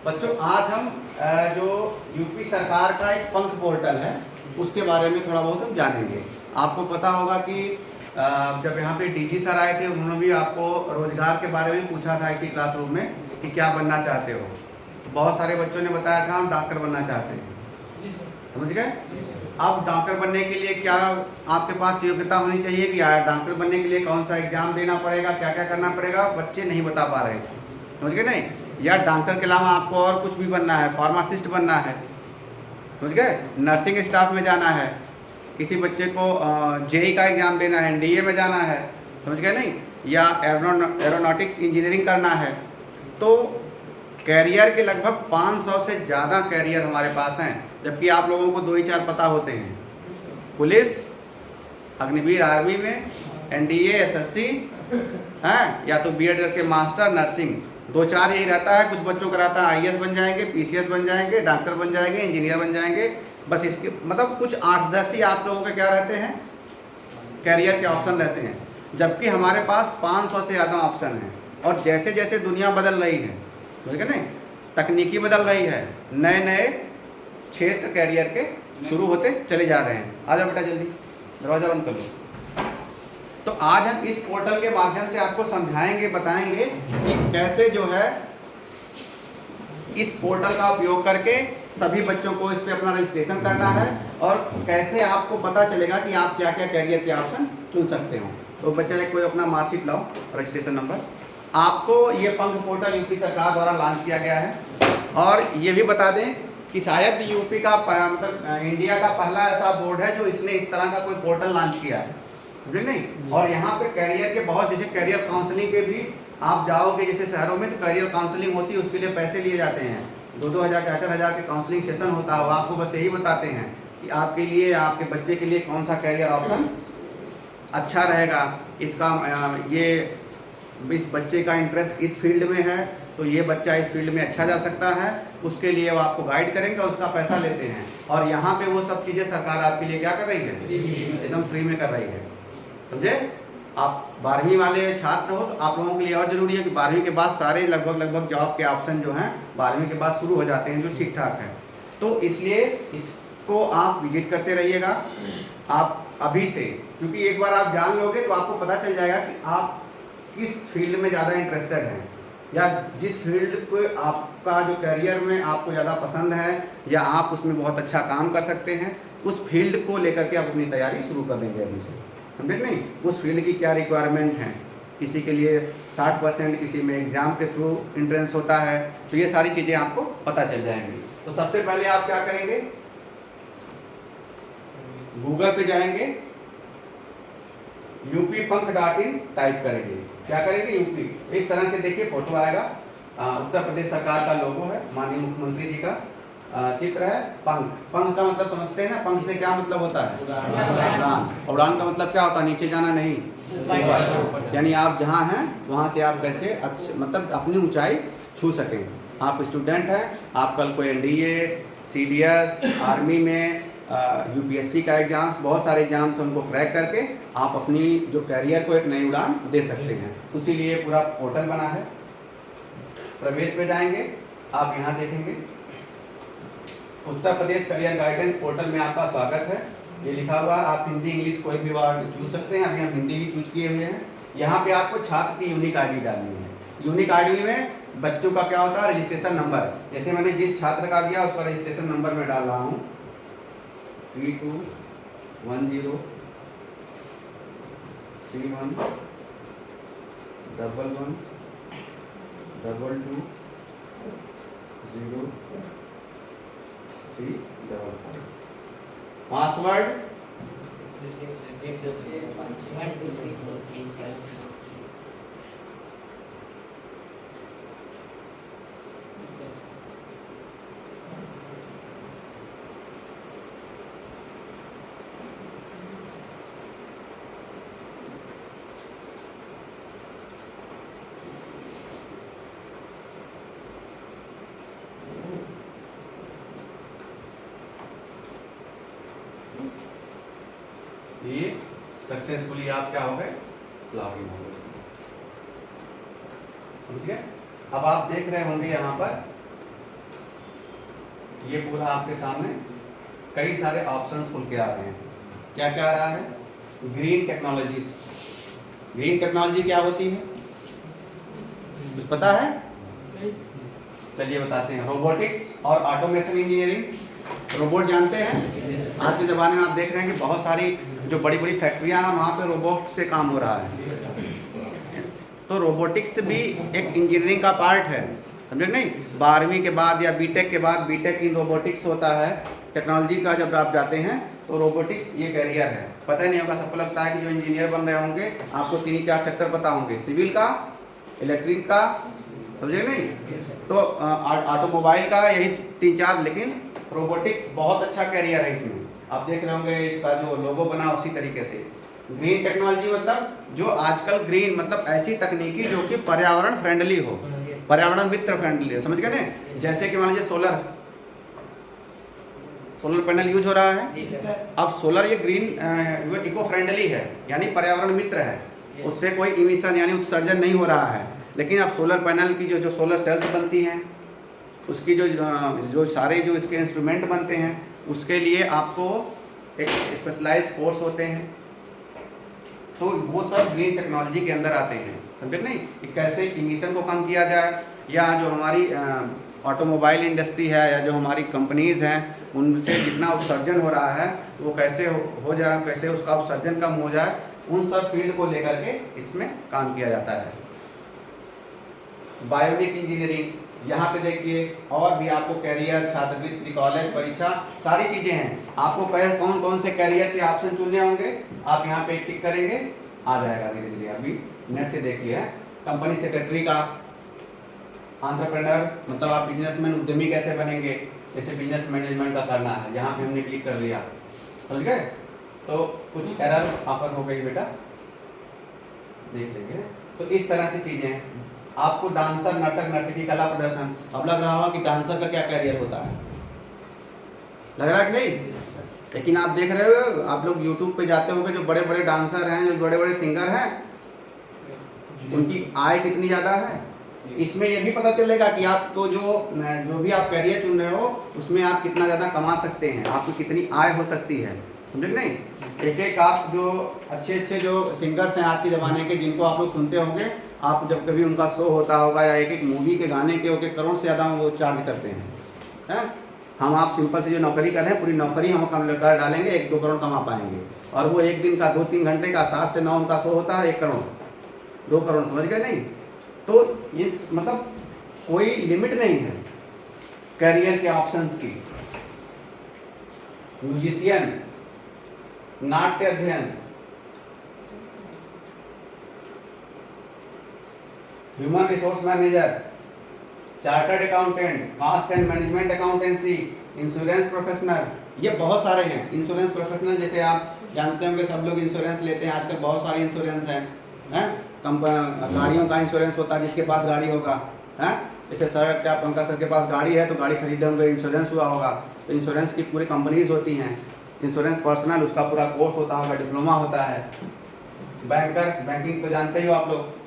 बच्चों आज हम जो यूपी सरकार का एक पंख पोर्टल है उसके बारे में थोड़ा बहुत हम जानेंगे। आपको पता होगा कि जब यहाँ पे डीजी सर आए थे उन्होंने भी आपको रोजगार के बारे में पूछा था इसी क्लासरूम में कि क्या बनना चाहते हो। बहुत सारे बच्चों ने बताया था हम डॉक्टर बनना चाहते हैं, समझ गए। अब डॉक्टर बनने के लिए क्या आपके पास योग्यता होनी चाहिए कि यार डॉक्टर बनने के लिए कौन सा एग्जाम देना पड़ेगा, क्या क्या करना पड़ेगा, बच्चे नहीं बता पा रहे थे, समझ गए नहीं। या डॉक्टर के अलावा आपको और कुछ भी बनना है, फार्मासिस्ट बनना है, समझ गए, नर्सिंग स्टाफ में जाना है, किसी बच्चे को जेई का एग्ज़ाम देना है, एनडीए में जाना है, समझ गए नहीं, या एरोनॉटिक्स इंजीनियरिंग करना है। तो कैरियर के लगभग 500 से ज़्यादा कैरियर हमारे पास हैं, जबकि आप लोगों को 2 ही 4 पता होते हैं। पुलिस, अग्निवीर आर्मी में, एनडीए, एसएससी हैं, या तो बीएड करके मास्टर, नर्सिंग, 2-4 यही रहता है। कुछ बच्चों का रहता है आईएएस बन जाएंगे, पीसीएस बन जाएंगे, डॉक्टर बन जाएंगे, इंजीनियर बन जाएंगे, बस इसके मतलब कुछ 8-10 ही आप लोगों के क्या रहते हैं, कैरियर के ऑप्शन रहते हैं। जबकि हमारे पास 500 से ज़्यादा ऑप्शन हैं। और जैसे जैसे दुनिया बदल रही है, समझ गए नहीं, तकनीकी बदल रही है, नए नए क्षेत्र कैरियर के शुरू होते चले जा रहे हैं। आ जाओ बेटा जल्दी, दरवाज़ा बंद कर लो। तो आज हम इस पोर्टल के माध्यम से आपको समझाएंगे, बताएंगे कि कैसे जो है इस पोर्टल का उपयोग करके सभी बच्चों को इस पे अपना रजिस्ट्रेशन करना है और कैसे आपको पता चलेगा कि आप क्या क्या कैरियर के ऑप्शन चुन सकते हो। तो बच्चे कोई अपना मार्कशीट लाओ, रजिस्ट्रेशन नंबर। आपको ये पंख पोर्टल यूपी सरकार द्वारा लॉन्च किया गया है। और ये भी बता दें कि शायद यूपी का मतलब इंडिया का पहला ऐसा बोर्ड है जो इसने इस तरह का कोई पोर्टल लॉन्च किया है, समझे नहीं। और यहाँ पे कैरियर के बहुत, जैसे कैरियर काउंसलिंग के भी आप जाओगे जैसे शहरों में, तो कैरियर काउंसलिंग होती है, उसके लिए पैसे लिए जाते हैं, 2-2 हज़ार 4-4 हज़ार के काउंसलिंग सेशन होता है। आपको बस यही बताते हैं कि आपके लिए, आपके बच्चे के लिए कौन सा कैरियर ऑप्शन अच्छा रहेगा, इसका ये इस बच्चे का इंटरेस्ट इस फील्ड में है तो ये बच्चा इस फील्ड में अच्छा जा सकता है, उसके लिए वो आपको गाइड करेंगे, उसका पैसा लेते हैं। और यहाँ पे वो सब चीज़ें सरकार आपके लिए क्या कर रही है, एकदम फ्री में कर रही है, समझे। आप 12वीं वाले छात्र हो तो आप लोगों के लिए और ज़रूरी है कि 12वीं के बाद सारे लगभग जॉब के ऑप्शन जो हैं 12वीं के बाद शुरू हो जाते हैं, जो ठीक ठाक है। तो इसलिए इसको आप विजिट करते रहिएगा आप अभी से, क्योंकि एक बार आप जान लोगे तो आपको पता चल जाएगा कि आप किस फील्ड में ज़्यादा इंटरेस्टेड हैं, या जिस फील्ड को आपका जो कैरियर में आपको ज़्यादा पसंद है या आप उसमें बहुत अच्छा काम कर सकते हैं, उस फील्ड को लेकर के आप अपनी तैयारी शुरू कर देंगे अभी से, समझे नहीं। उस फील्ड की क्या रिक्वायरमेंट है, किसी के लिए 60%, किसी में एग्ज़ाम के थ्रू एंट्रेंस होता है, तो ये सारी चीज़ें आपको पता चल जाएंगी। तो सबसे पहले आप क्या करेंगे, गूगल पे जाएंगे, UPPank.in टाइप करेंगे। क्या करेंगे, यूपी, इस तरह से देखिए फोटो आएगा, उत्तर प्रदेश सरकार का लोगो है, माननीय मुख्यमंत्री जी का चित्र है। पंख, पंख का मतलब समझते हैं ना, पंख से क्या मतलब होता है, उड़ान। उड़ान का मतलब क्या होता है, नीचे जाना नहीं, ऊपर, यानी आप जहाँ हैं वहाँ से आप कैसे मतलब अपनी ऊंचाई छू सकें। आप स्टूडेंट हैं, आप कल को एनडीए, सीडीएस, आर्मी में, यूपीएससी का एग्जाम्स, बहुत सारे एग्जाम्स उनको क्रैक करके आप अपनी जो कैरियर को एक नई उड़ान दे सकते हैं। उसीलिए पूरा पोर्टल बना है। प्रवेश में जाएंगे, आप यहाँ देखेंगे Uttar Pradesh career guidance portal में आपका स्वागत है, ये लिखा हुआ है। आप हिंदी इंग्लिश कोई भी वर्ड चूज सकते हैं, अभी हम हिंदी ही चूज किए हुए हैं। यहाँ पे आपको छात्र की यूनिक आईडी डालनी है। यूनिक आईडी में बच्चों का क्या होता है, रजिस्ट्रेशन नंबर, जैसे मैंने जिस छात्र का दिया उसका रजिस्ट्रेशन नंबर मैं डाल रहा हूँ 3210 31 11 22 0355। पासवर्ड ये सक्सेसफुली आप क्या हो गए, लॉगिन हो गए, समझ गए। अब आप देख रहे होंगे यहाँ पर ये पूरा आपके सामने कई सारे ऑप्शंस खुल के आ रहे हैं। क्या क्या आ रहा है? Green technologies. ग्रीन टेक्नोलॉजी क्या होती है, कुछ पता है? चलिए बताते हैं। रोबोटिक्स और ऑटोमेशन इंजीनियरिंग। रोबोट जानते हैं, आज के ज़माने में आप देख रहे हैं कि बहुत सारी जो बड़ी बड़ी फैक्ट्रियां हैं वहाँ पे रोबोट से काम हो रहा है। तो रोबोटिक्स भी एक इंजीनियरिंग का पार्ट है, समझे नहीं? 12वीं के बाद या बीटेक के बाद बीटेक इन रोबोटिक्स होता है, टेक्नोलॉजी का जब आप जाते हैं तो रोबोटिक्स ये कैरियर है। पता ही नहीं होगा, सबको लगता है कि जो इंजीनियर बन रहे होंगे आपको 3-4 सेक्टर पता होंगे, सिविल का, इलेक्ट्रिक का, समझे नहीं, तो ऑटोमोबाइल का, यही 3-4। लेकिन रोबोटिक्स बहुत अच्छा कैरियर है इसमें। आप देख रहे होंगे इसका जो लोगो बना उसी तरीके से। ग्रीन टेक्नोलॉजी मतलब जो आजकल ग्रीन मतलब ऐसी तकनीकी जो कि पर्यावरण फ्रेंडली हो, पर्यावरण मित्र फ्रेंडली हो, समझ गए ना? जैसे कि मान लीजिए सोलर पैनल यूज हो रहा है। अब सोलर ये ग्रीन इको फ्रेंडली है, यानी पर्यावरण मित्र है, उससे कोई इमिशन यानी उत्सर्जन नहीं हो रहा है। लेकिन अब सोलर पैनल की जो सोलर सेल्स बनती हैं, उसकी जो सारे जो इसके इंस्ट्रूमेंट बनते हैं, उसके लिए आपको एक स्पेशलाइज कोर्स होते हैं, तो वो सब ग्रीन टेक्नोलॉजी के अंदर आते हैं, समझे नहीं? कि कैसे इमिशन को कम किया जाए, या जो हमारी ऑटोमोबाइल इंडस्ट्री है या जो हमारी कंपनीज़ हैं उनसे जितना उत्सर्जन हो रहा है वो कैसे हो जाए, कैसे उसका उत्सर्जन कम हो जाए, उन सब फील्ड को लेकर के इसमें काम किया जाता है। बायोनिक इंजीनियरिंग, यहाँ पे देखिए और भी आपको कैरियर, छात्रवृत्ति, कॉलेज, परीक्षा, सारी चीज़ें हैं। आपको कौन कौन से कैरियर के ऑप्शन चुनने होंगे, आप यहाँ पे टिक करेंगे, आ जाएगा धीरे धीरे। अभी नेट से देखिए, कंपनी सेक्रेटरी का, एंटरप्रेन्योर मतलब आप बिजनेसमैन, उद्यमी कैसे बनेंगे, जैसे बिजनेस मैनेजमेंट का करना है, यहाँ पे हमने क्लिक कर दिया, समझ गए? तो कुछ एरर ऑफर हो गई बेटा, देख लेंगे। तो इस तरह से चीज़ें हैं। आपको डांसर, नाटक, नर्तकी, कला प्रदर्शन, अब लग रहा होगा कि डांसर का क्या कैरियर होता है, लग रहा है कि नहीं? लेकिन आप देख रहे हो, आप लोग यूट्यूब पे जाते होंगे, जो बड़े बड़े डांसर हैं, जो बड़े बड़े सिंगर हैं, उनकी आय कितनी ज़्यादा है। इसमें यह भी पता चलेगा कि आपको जो भी आप कैरियर चुन रहे हो उसमें आप कितना ज़्यादा कमा सकते हैं, आपकी कितनी आय हो सकती है, समझे नहीं? एक एक आप जो अच्छे अच्छे जो सिंगर्स हैं आज के ज़माने के, जिनको आप लोग सुनते होंगे, आप जब कभी उनका शो होता होगा या एक एक मूवी के गाने के 1 करोड़ से ज़्यादा वो चार्ज करते हैं। हम आप सिंपल से जो नौकरी कर रहे हैं, पूरी नौकरी हम कम कर डालेंगे, 1-2 करोड़ कमा पाएंगे। और वो एक दिन का 2-3 घंटे का 7 से 9 उनका शो होता है, 1 करोड़ 2 करोड़, समझ गए नहीं? तो ये मतलब कोई लिमिट नहीं है करियर के ऑप्शंस की। म्यूजिशियन, नाट्य अध्ययन, human resource manager, chartered accountant, cost and management accountancy, insurance professional, ये बहुत सारे हैं। इंश्योरेंस प्रोफेशनल जैसे आप जानते होंगे, सब लोग इंश्योरेंस लेते हैं आजकल, बहुत सारे इंश्योरेंस हैं। गाड़ियों का इंश्योरेंस होता है, जिसके पास गाड़ी होगा, हैं? जैसे सर, क्या पंकज सर के पास गाड़ी है तो गाड़ी खरीदे होंगे, इंश्योरेंस हुआ होगा, तो इंश्योरेंस की पूरी कंपनीज होती हैं। इंश्योरेंस पर्सनल, उसका पूरा कोर्स होता होगा, डिप्लोमा होता है। बैंकर, बैंकिंग तो जानते ही हो आप लोग,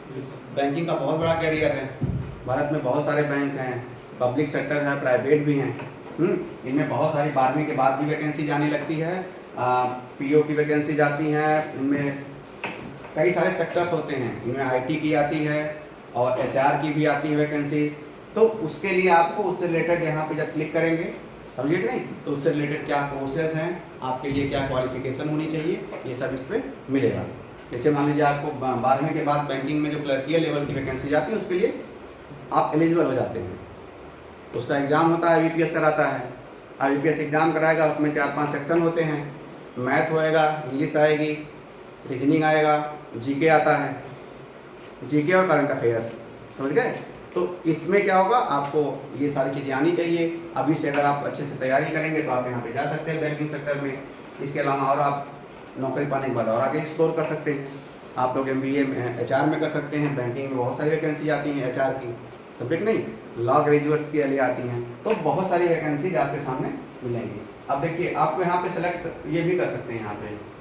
बैंकिंग का बहुत बड़ा कैरियर है। भारत में बहुत सारे बैंक हैं, पब्लिक सेक्टर है, प्राइवेट भी हैं। इनमें बहुत सारी 12वीं के बाद भी वैकेंसी जाने लगती है, पीओ की वैकेंसी जाती हैं, इनमें कई सारे सेक्टर्स होते हैं। इनमें आईटी की आती है और एचआर की भी आती है वैकेंसी। तो उसके लिए आपको उससे रिलेटेड यहाँ पे जब क्लिक करेंगे, समझिए कि नहीं, तो उससे रिलेटेड क्या कोर्सेज हैं, आपके लिए क्या क्वालिफिकेशन होनी चाहिए, ये सब इस पर मिलेगा। जैसे मान लीजिए आपको 12वीं के बाद बैंकिंग में जो क्लर्कियल लेवल की वैकेंसी जाती है, उसके लिए आप एलिजिबल हो जाते हैं। उसका एग्ज़ाम होता है, IBPS कराता है। IBPS एग्ज़ाम कराएगा, उसमें 4-5 सेक्शन होते हैं। मैथ होएगा, इंग्लिश आएगी, रीजनिंग आएगा, जीके आता है, जीके और करंट अफेयर्स, समझ गए? तो इसमें क्या होगा, आपको ये सारी चीज़ें आनी चाहिए। अभी से अगर आप अच्छे से तैयारी करेंगे तो आप यहाँ पे जा सकते हैं बैंकिंग सेक्टर में। इसके अलावा और आप नौकरी पाने के बाद और आगे एक्सप्लोर कर सकते हैं। आप लोग MBA में HR में कर सकते हैं। बैंकिंग में बहुत सारी वैकेंसी आती हैं HR की, तो फिर नहीं, लॉ ग्रेजुएट्स के लिए आती हैं, तो बहुत सारी वैकेंसीज आपके सामने मिलेंगी। अब देखिए, आपको यहाँ पे सेलेक्ट ये भी कर सकते हैं, यहाँ पे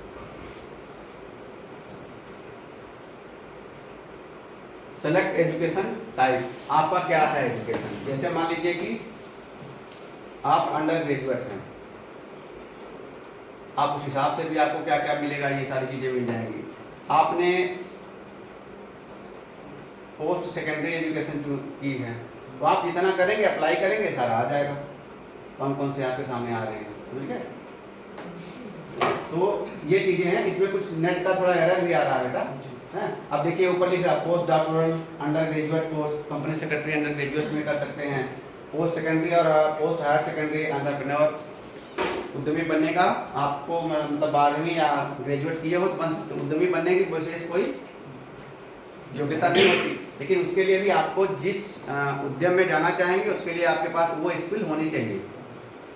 सेलेक्ट एजुकेशन टाइप, आपका क्या है एजुकेशन। जैसे मान लीजिए कि आप अंडर ग्रेजुएट हैं, आप उस हिसाब से भी आपको क्या क्या मिलेगा, ये सारी चीज़ें मिल जाएंगी। आपने पोस्ट सेकेंडरी एजुकेशन की है तो आप जितना करेंगे अप्लाई करेंगे सारा आ जाएगा, कौन कौन से आपके सामने आ रहे हैं, ठीक है। तो ये चीज़ें हैं, इसमें कुछ नेट का थोड़ा एरर भी आ रहा है बेटा, है। अब देखिए ऊपर लिख रहा है post doctoral under graduate course, company secretary under graduate में कर सकते हैं, पोस्ट सेकेंडरी और पोस्ट हायर सेकेंडरी एंटरप्रेन्योर, उद्यमी बनने का आपको मतलब 12वीं या ग्रेजुएट किए हो तो बन सकते। उद्यमी बनने की विशेष कोई योग्यता नहीं होती, लेकिन उसके लिए भी आपको जिस उद्यम में जाना चाहेंगे उसके लिए आपके पास वो स्किल होनी चाहिए,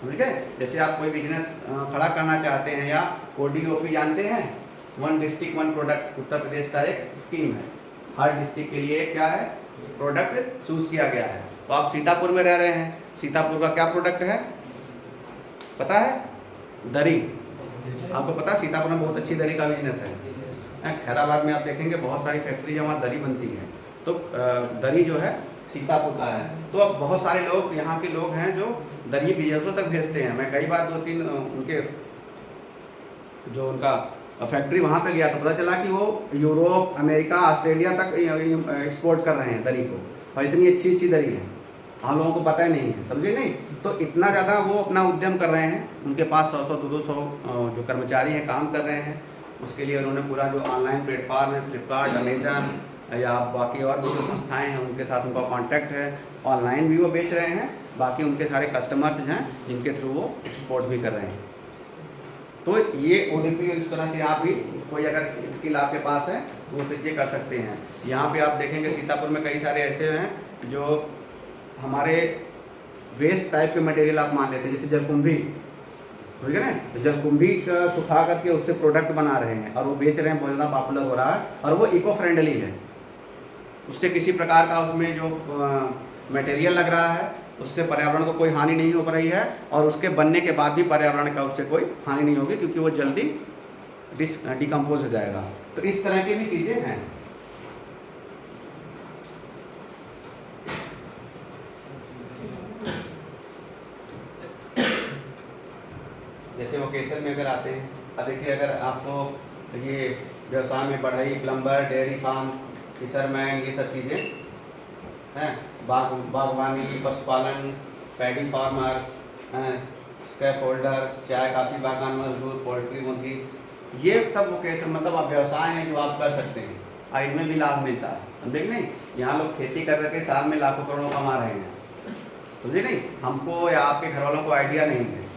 ठीक है। जैसे आप कोई बिजनेस खड़ा करना चाहते हैं या ODOP जानते हैं, one district one product, Uttar Pradesh का एक स्कीम है, हर डिस्ट्रिक्ट के लिए क्या है प्रोडक्ट चूज किया गया है। तो आप सीतापुर में रह रहे हैं, सीतापुर का क्या प्रोडक्ट है पता है, दरी, आपको पता है सीतापुर में बहुत अच्छी दरी का बिजनेस है। खैराबाद में आप देखेंगे बहुत सारी फैक्ट्री जहाँ दरी बनती है, तो दरी जो है सीतापुर का है। तो अब बहुत सारे लोग यहाँ के लोग हैं जो दरी विदेशों तक भेजते हैं। मैं कई बार 2-3 उनके जो उनका फैक्ट्री वहाँ पे गया तो पता चला कि वो यूरोप, अमेरिका, ऑस्ट्रेलिया तक एक्सपोर्ट कर रहे हैं दरी को, और इतनी अच्छी अच्छी दरी है, हम लोगों को पता ही नहीं है, समझे नहीं। तो इतना ज़्यादा वो अपना उद्यम कर रहे हैं, उनके पास 100-200 जो कर्मचारी हैं काम कर रहे हैं। उसके लिए उन्होंने पूरा जो ऑनलाइन प्लेटफॉर्म है फ्लिपकार्ट, अमेजन या बाकी और भी जो संस्थाएं हैं उनके साथ उनका कांटेक्ट है, ऑनलाइन भी वो बेच रहे हैं, बाकी उनके सारे कस्टमर्स हैं जिनके थ्रू वो एक्सपोर्ट भी कर रहे हैं। तो ये ODP इस तरह से आप भी कोई अगर स्किल आपके पास है तो वो चीज़ें कर सकते हैं। यहाँ पे आप देखेंगे सीतापुर में कई सारे ऐसे हैं जो हमारे वेस्ट टाइप के मटेरियल आप मान लेते हैं, जैसे जलकुंभी, ठीक है ना, तो जलकुंभी का सुखा करके उससे प्रोडक्ट बना रहे हैं और वो बेच रहे हैं, बहुत ज़्यादा पॉपुलर हो रहा है और वो इको फ्रेंडली है, उससे किसी प्रकार का उसमें जो मटेरियल लग रहा है उससे पर्यावरण को कोई हानि नहीं हो रही है, और उसके बनने के बाद भी पर्यावरण का उससे कोई हानि नहीं होगी क्योंकि वो जल्दी डिकम्पोज हो जाएगा। तो इस तरह की भी चीज़ें हैं। जैसे वोकेशन में अगर आते हैं, अब देखिए अगर आपको ये व्यवसाय में बढ़ई, प्लम्बर, डेयरी फार्म, फिशरमैन, ये सब चीज़ें हैं, बागवानी, पशुपालन, पैडी फार्मर, स्क्रैप होल्डर, चाय काफ़ी बागान मजदूर, पोल्ट्री मुर्गी, ये सब वोकेशन मतलब आप व्यवसाय हैं जो आप कर सकते हैं और इनमें भी लाभ मिलता है। हम देख नहीं, यहाँ लोग खेती कर करके साल में लाखों करोड़ों कमा रहे हैं, समझे नहीं। हमको या आपके घर वालों को आइडिया नहीं है।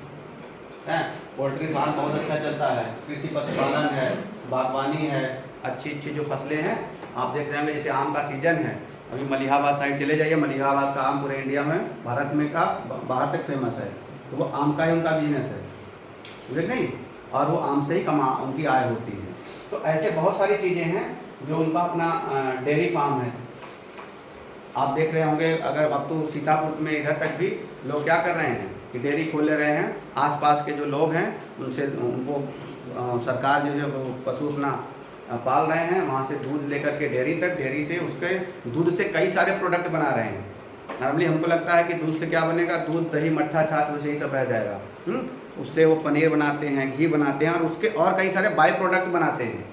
पोल्ट्री फार्म बहुत अच्छा चलता है, कृषि पशुपालन है, बागवानी है, अच्छी अच्छी जो फसलें हैं आप देख रहे हैं। जैसे आम का सीजन है, अभी मलिहाबाद साइड चले जाइए, मलिहाबाद का आम पूरे इंडिया में, भारत में का बाहर तक फेमस है। तो वो आम का ही उनका बिजनेस है, ठीक नहीं, और वो आम से ही उनकी आय होती है। तो ऐसे बहुत सारी चीज़ें हैं जो उनका अपना डेयरी फार्म है। आप देख रहे होंगे, अगर अब तो सीतापुर में इधर तक भी लोग क्या कर रहे हैं कि डेयरी खोल ले रहे हैं। आसपास के जो लोग हैं उनसे उनको सरकार जो पशु अपना पाल रहे हैं, वहाँ से दूध लेकर के डेयरी तक, डेयरी से उसके दूध से कई सारे प्रोडक्ट बना रहे हैं। नॉर्मली हमको लगता है कि दूध से क्या बनेगा, दूध, दही, मट्ठा, छाछ, वैसे ही सब रह जाएगा। उससे वो पनीर बनाते हैं, घी बनाते हैं और उसके और कई सारे बाई प्रोडक्ट बनाते हैं।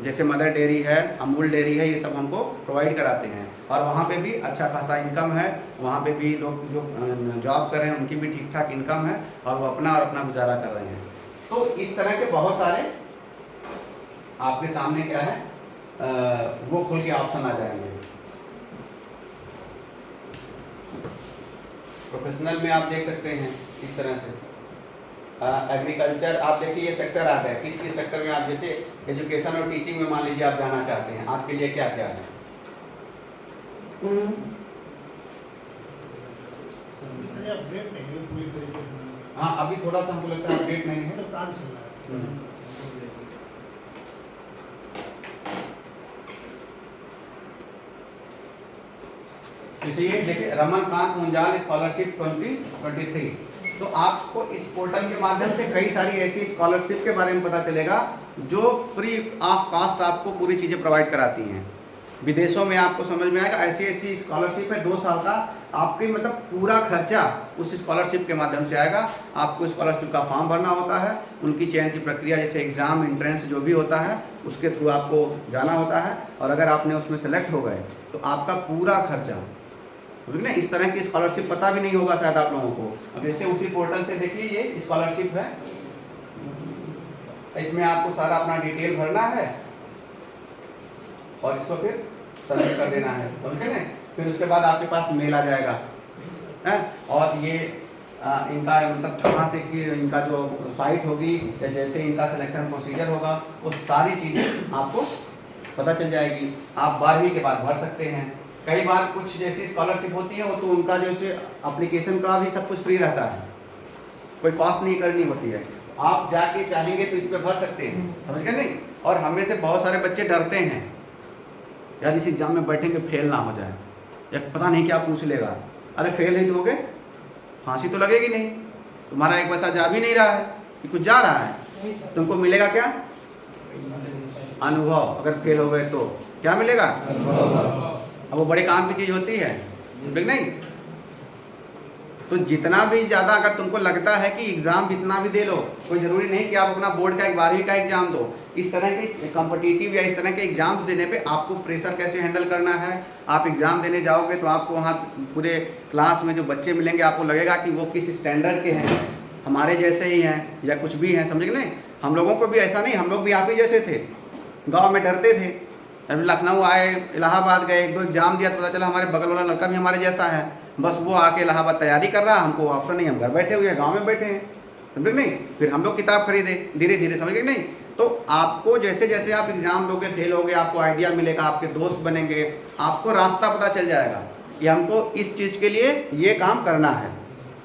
जैसे मदर डेयरी है, अमूल डेयरी है, ये सब हमको प्रोवाइड कराते हैं और वहाँ पे भी अच्छा खासा इनकम है। वहाँ पे भी लोग जो जॉब कर रहे हैं उनकी भी ठीक ठाक इनकम है और वो अपना गुजारा कर रहे हैं। तो इस तरह के बहुत सारे आपके सामने क्या है वो खुल के ऑप्शन आ जाएंगे। प्रोफेशनल में आप देख सकते हैं इस तरह से। एग्रीकल्चर आप देखिए ये सेक्टर आता है, किस किस सेक्टर में आप जैसे एजुकेशन और टीचिंग में मान लीजिए आप जाना चाहते हैं, आपके लिए क्या क्या है? अपडेट नहीं है पूरी तरीके से। हाँ, अभी थोड़ा सा हमको लगता है अपडेट नहीं है, तो काम चल रहा है। जैसे ये देखिए रमनकांत मुंजाल स्कॉलरशिप 2023, तो आपको इस पोर्टल के माध्यम से कई सारी ऐसी स्कॉलरशिप के बारे में पता चलेगा जो फ्री ऑफ कास्ट आपको पूरी चीज़ें प्रोवाइड कराती हैं। विदेशों में आपको समझ में आएगा, ऐसी ऐसी स्कॉलरशिप है 2 साल का, आपकी मतलब पूरा खर्चा उस स्कॉलरशिप के माध्यम से आएगा। आपको स्कॉलरशिप का फॉर्म भरना होता है, उनकी चयन की प्रक्रिया जैसे एग्ज़ाम एंट्रेंस जो भी होता है उसके थ्रू आपको जाना होता है, और अगर आपने उसमें सेलेक्ट हो गए तो आपका पूरा खर्चा, ठीक ना। इस तरह की स्कॉलरशिप पता भी नहीं होगा शायद आप लोगों को। अब जैसे उसी पोर्टल से देखिए ये स्कॉलरशिप है, इसमें आपको सारा अपना डिटेल भरना है और इसको फिर सबमिट कर देना है, समझे ना। फिर उसके बाद आपके पास मेल आ जाएगा है, और ये इनका मतलब कहाँ से कि इनका जो साइट होगी या जैसे इनका सिलेक्शन प्रोसीजर होगा वो सारी चीज़ें आपको पता चल जाएगी। आप 12वीं के बाद भर सकते हैं। कई बार कुछ जैसी स्कॉलरशिप होती है वो तो उनका जैसे एप्लीकेशन का भी सब कुछ फ्री रहता है, कोई कॉस्ट नहीं करनी होती है, आप जाके चाहेंगे तो इस पर भर सकते हैं, समझ गए नहीं। और हमें से बहुत सारे बच्चे डरते हैं यार इस एग्ज़ाम में बैठेंगे फेल ना हो जाए, या पता नहीं क्या पूछ लेगा। अरे फेल ही दोगे, फांसी तो लगेगी नहीं, तुम्हारा एक पैसा जा भी नहीं रहा है कि कुछ जा रहा है, तुमको मिलेगा क्या? अनुभव। अगर फेल हो गए तो क्या मिलेगा? अब वो बड़े काम की चीज़ होती है, ठीक नहीं। तो जितना भी ज़्यादा अगर तुमको लगता है कि एग्ज़ाम जितना भी दे लो, कोई ज़रूरी नहीं कि आप अपना बोर्ड का 12वीं का एग्ज़ाम दो। इस तरह के कॉम्पिटिटिव या इस तरह के एग्ज़ाम्स देने पे आपको प्रेशर कैसे हैंडल करना है। आप एग्ज़ाम देने जाओगे तो आपको वहाँ पूरे क्लास में जो बच्चे मिलेंगे आपको लगेगा कि वो किस स्टैंडर्ड के हैं, हमारे जैसे ही हैं या कुछ भी हैं, समझ नहीं। हम लोगों को भी ऐसा नहीं, हम लोग भी आप ही जैसे थे, गाँव में डरते थे। अभी लखनऊ आए, इलाहाबाद गए, 1-2 एग्ज़ाम दिया तो पता चला हमारे बगल वाला लड़का भी हमारे जैसा है, बस वो आके इलाहाबाद तैयारी कर रहा, हमको ऑप्शन नहीं, हम घर बैठे हुए हैं, गांव में बैठे हैं, समझ नहीं। फिर हम लोग किताब खरीदे धीरे धीरे, समझ गए नहीं। तो आपको जैसे जैसे आप एग्ज़ाम दोगे, फेल होगे, आपको आइडिया मिलेगा, आपके दोस्त बनेंगे, आपको रास्ता पता चल जाएगा कि हमको इस चीज़ के लिए ये काम करना है,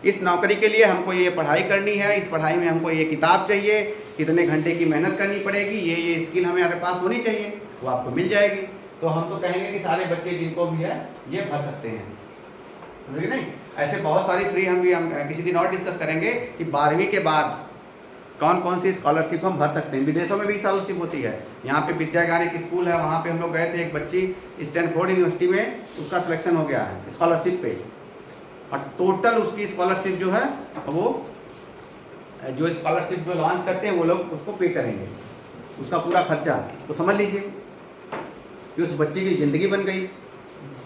इस नौकरी के लिए हमको ये पढ़ाई करनी है, इस पढ़ाई में हमको ये किताब चाहिए, इतने घंटे की मेहनत करनी पड़ेगी, ये स्किल हमारे पास होनी चाहिए, वो आपको मिल जाएगी। तो हम तो कहेंगे कि सारे बच्चे जिनको भी है ये भर सकते हैं, समझे नहीं। ऐसे बहुत सारी फ्री हम किसी दिन और डिस्कस करेंगे कि 12वीं के बाद कौन कौन सी स्कॉलरशिप हम भर सकते हैं। विदेशों में भी स्कॉलरशिप होती है। यहाँ पे विद्यागार एक स्कूल है, वहाँ पे हम लोग गए थे, एक बच्ची स्टैनफोर्ड यूनिवर्सिटी में उसका सिलेक्शन हो गया है स्कॉलरशिप पे, और टोटल उसकी स्कॉलरशिप जो है वो जो स्कॉलरशिप जो लॉन्च करते हैं वो लोग उसको पे करेंगे, उसका पूरा खर्चा। तो समझ लीजिए कि उस बच्चे की ज़िंदगी बन गई।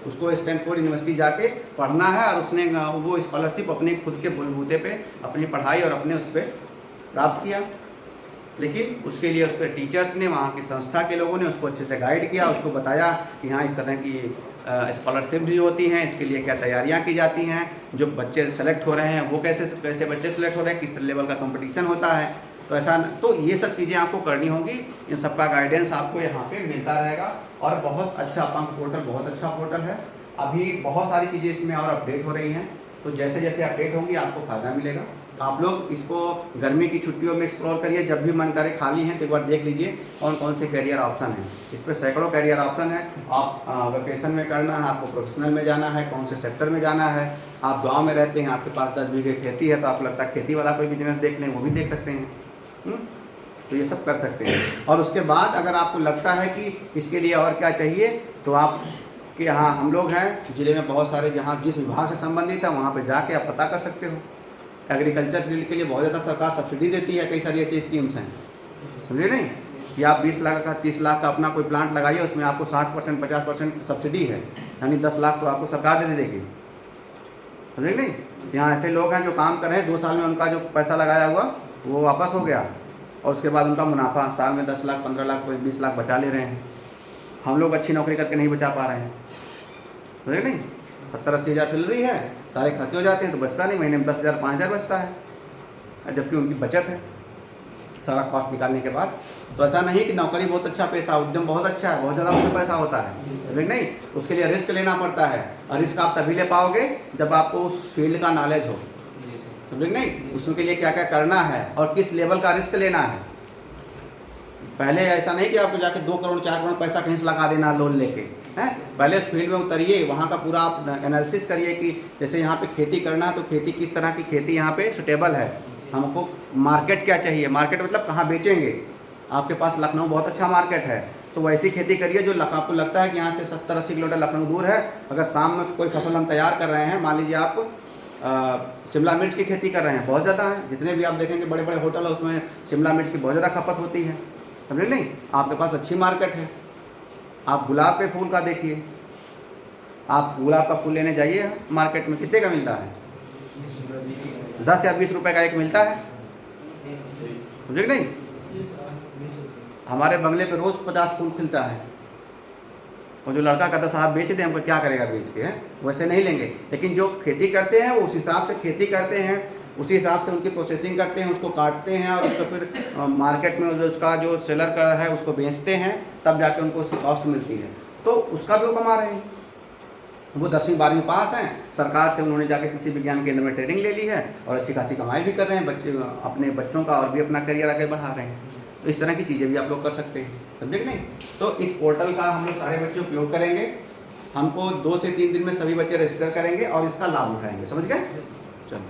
उसको स्टैनफोर्ड यूनिवर्सिटी जाके पढ़ना है और उसने वो स्कॉलरशिप अपने खुद के बलबूते पे अपनी पढ़ाई और अपने उस पर प्राप्त किया। लेकिन उसके लिए उसके टीचर्स ने, वहाँ की संस्था के लोगों ने उसको अच्छे से गाइड किया, उसको बताया कि हाँ इस तरह की स्कॉलरशिप भी होती हैं, इसके लिए क्या तैयारियाँ की जाती हैं, जो बच्चे सेलेक्ट हो रहे हैं वो कैसे बच्चे सेलेक्ट हो रहे हैं, किस लेवल का कंपटीशन होता है। तो ऐसा तो ये सब चीज़ें आपको करनी होगी, इन सब का गाइडेंस आपको यहाँ पे मिलता रहेगा। और बहुत अच्छा अपना पोर्टल, बहुत अच्छा पोर्टल है। अभी बहुत सारी चीज़ें इसमें और अपडेट हो रही हैं, तो जैसे जैसे अपडेट होंगी आपको फ़ायदा मिलेगा। आप लोग इसको गर्मी की छुट्टियों में एक्सप्लोर करिए, जब भी मन करे, खाली हैं तो एक बार देख लीजिए कौन कौन से करियर ऑप्शन हैं। इस पर सैकड़ों करियर ऑप्शन है। आप वेकेशन में करना है, आपको प्रोफेशनल में जाना है, कौन से सेक्टर में जाना है, आप गाँव में रहते हैं, आपके पास 10 बीघे खेती है तो आपको लगता है खेती वाला कोई बिजनेस देख लें, वो भी देख सकते हैं। तो ये सब कर सकते हैं। और उसके बाद अगर आपको लगता है कि इसके लिए और क्या चाहिए तो आप कि हाँ हम लोग हैं ज़िले में बहुत सारे, जहाँ जिस विभाग से संबंधित है वहाँ पे जाके आप पता कर सकते हो। एग्रीकल्चर फील्ड के लिए बहुत ज़्यादा सरकार सब्सिडी देती है, कई सारी ऐसी स्कीम्स हैं, समझे नहीं। कि आप 20 लाख का 30 लाख का अपना कोई प्लांट लगाइए, उसमें आपको 60% 50% सब्सिडी है, यानी 10 लाख तो आपको सरकार दे देगी, समझे नहीं। यहाँ ऐसे लोग हैं जो काम कर रहे हैं, 2 साल में उनका जो पैसा लगाया हुआ वो वापस हो गया, और उसके बाद उनका मुनाफा साल में 10 लाख 15 लाख 20 लाख बचा ले रहे हैं। हम लोग अच्छी नौकरी करके नहीं बचा पा रहे हैं, समझे नहीं। 70-80 हज़ार सैलरी है, सारे खर्चे हो जाते हैं तो बचता नहीं, महीने में 10,000 5,000 बचता है, जबकि उनकी बचत है सारा कॉस्ट निकालने के बाद। तो ऐसा नहीं कि नौकरी बहुत अच्छा पैसा, उद्यम बहुत अच्छा है, बहुत ज़्यादा उसमें पैसा होता है, समझे नहीं। उसके लिए रिस्क लेना पड़ता है, और रिस्क आप तभी ले पाओगे जब आपको उस फील्ड का नॉलेज हो, समझे नहीं। उसके लिए क्या क्या करना है और किस लेवल का रिस्क लेना है। पहले ऐसा नहीं कि आपको जाके 2 करोड़ 4 करोड़ पैसा कहीं से लगा देना लोन लेके, हैं। पहले उस फील्ड में उतरिए, वहाँ का पूरा आप एनालिसिस करिए कि जैसे यहाँ पे खेती करना है तो खेती किस तरह की खेती यहाँ पे सुटेबल है, हमको मार्केट क्या चाहिए, मार्केट मतलब कहाँ बेचेंगे। आपके पास लखनऊ बहुत अच्छा मार्केट है, तो वैसी खेती करिए जो आपको लगता है कि यहाँ से 70-80 किलोमीटर लखनऊ दूर है। अगर शाम में कोई फसल हम तैयार कर रहे हैं, मान लीजिए आप शिमला मिर्च की खेती कर रहे हैं, बहुत ज़्यादा है, जितने भी आप देखेंगे बड़े बड़े होटल है उसमें शिमला मिर्च की बहुत ज़्यादा खपत होती है, समझे नहीं। आपके पास अच्छी मार्केट है। आप गुलाब के फूल का देखिए, आप गुलाब का फूल लेने जाइए मार्केट में, कितने का मिलता है? 10 या 20 रुपए का एक मिलता है, समझे नहीं। हमारे बंगले पे रोज़ 50 फूल खिलता है, और जो लड़का कहता साहब बेच दें, हमको क्या करेगा बेच के, हैं वैसे नहीं लेंगे। लेकिन जो खेती करते हैं वो उस हिसाब से खेती करते हैं, उसी हिसाब से उनकी प्रोसेसिंग करते हैं, उसको काटते हैं और उसको फिर मार्केट में जो उसका जो सेलर का है उसको बेचते हैं, तब जाके उनको उसकी कॉस्ट मिलती है। तो उसका भी वो कमा रहे हैं। वो 10वीं 12वीं पास हैं, सरकार से उन्होंने जाके किसी विज्ञान केंद्र में ट्रेनिंग ले ली है और अच्छी खासी कमाई भी कर रहे हैं, बच्चे अपने बच्चों का और भी अपना करियर आगे बढ़ा रहे हैं। तो इस तरह की चीज़ें भी आप लोग कर सकते हैं, समझे कि नहीं। तो इस पोर्टल का हम लोग सारे बच्चे उपयोग करेंगे। हमको 2 से 3 दिन में सभी बच्चे रजिस्टर करेंगे और इसका लाभ उठाएंगे, समझ गए। चलो।